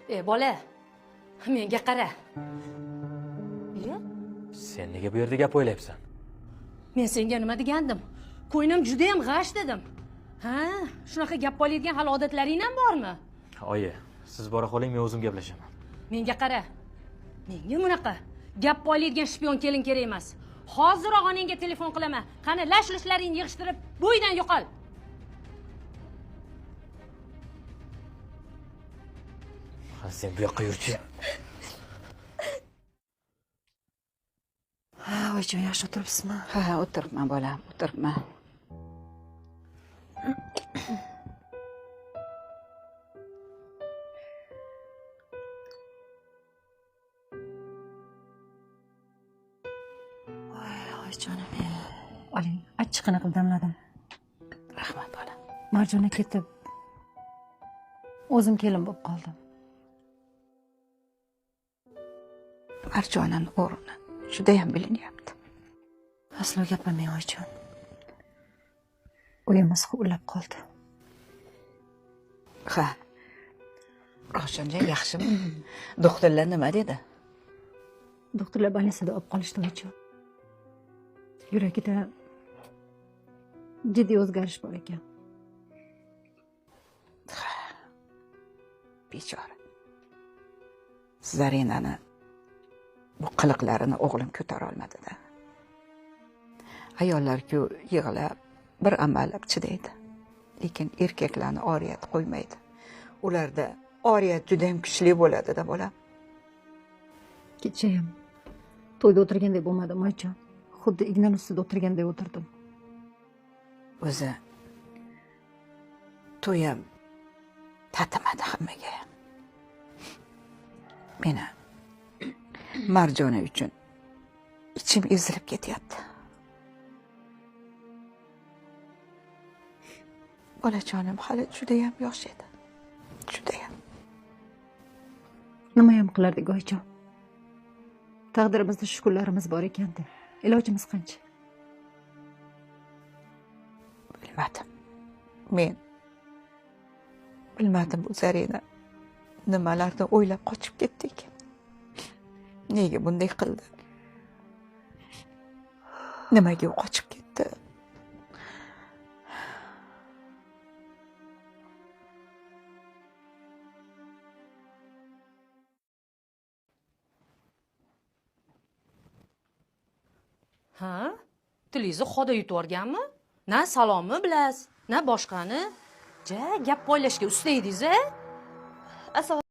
Bola, menga qara. Sen nega bu yerda gap o'ylayapsan? Men senga nima degandim? Ko'nglim juda ham g'ash dedim. Ha, shunaqa gap qo'yadigan hali odatlaring ham bormi? Oyi, siz bora qoling, men o'zim gaplashaman. Menga qara. Menga bunaqa gap qo'yadigan shpion kelin kerak emas. Hoziroq onangga telefon qilaman. Qani lash-lushlaringni yig'ishtirib, bu uydan yo'qol. Sen bu yoqqa yurchi. Ha, oyijon, yaxshi o'tiribsizmi? Ha, o'tiribman bolam, o'tiribman. Oyijonim, oling, achchiqini qilib damladim. Rahmat bolam. Marjona ketib, o'zim kelin bo'lib qoldim. Marjonani o'rni juda ham bilinyapti. Aslo gapirmang oyijon. Uyimiz huvillab qoldi. Ha. Ravshanjon yaxshimi? Doktorlar nima dedi? Doktorlar больницада olib qolishdi oyijon. Yuragida jiddiy o'zgarish bor ekan. Bechora. Zarinani bu qiliqlarini o'g'lim ko'tara olmadi-da. Ayollar-ku yig'lab, bir amallab chidaydi. Lekin erkaklarni oriyat qo'ymaydi. Ularda oriyat juda ham kuchli bo'ladi-da, bolam. Kecha ham to'yda o'tirgandek bo'lmadim oyijon. Xuddi igna ustida o'tirgandek o'tirdim. O'zi to'y ham tatimadi hammaga. Meni Marjona uchun ichim ezilib ketyapti. Bolajonim hali juda ham yosh edi. Juda ham. Nima ham qilardik oyijon? Taqdirimizda shukrlarimiz bor ekan-da. Ilojimiz qancha? Bilmadim. Men bilmadim bu Zarina nimalardan o'ylab qochib ketdi ekan. Nega bunday qildi? Nimaga u qochib ketdi? Ha? Tilingizni xoda yutib o'rganmi? Na salomni bilasiz, na boshqani. Ja, gap poylashga usta edingiz-a?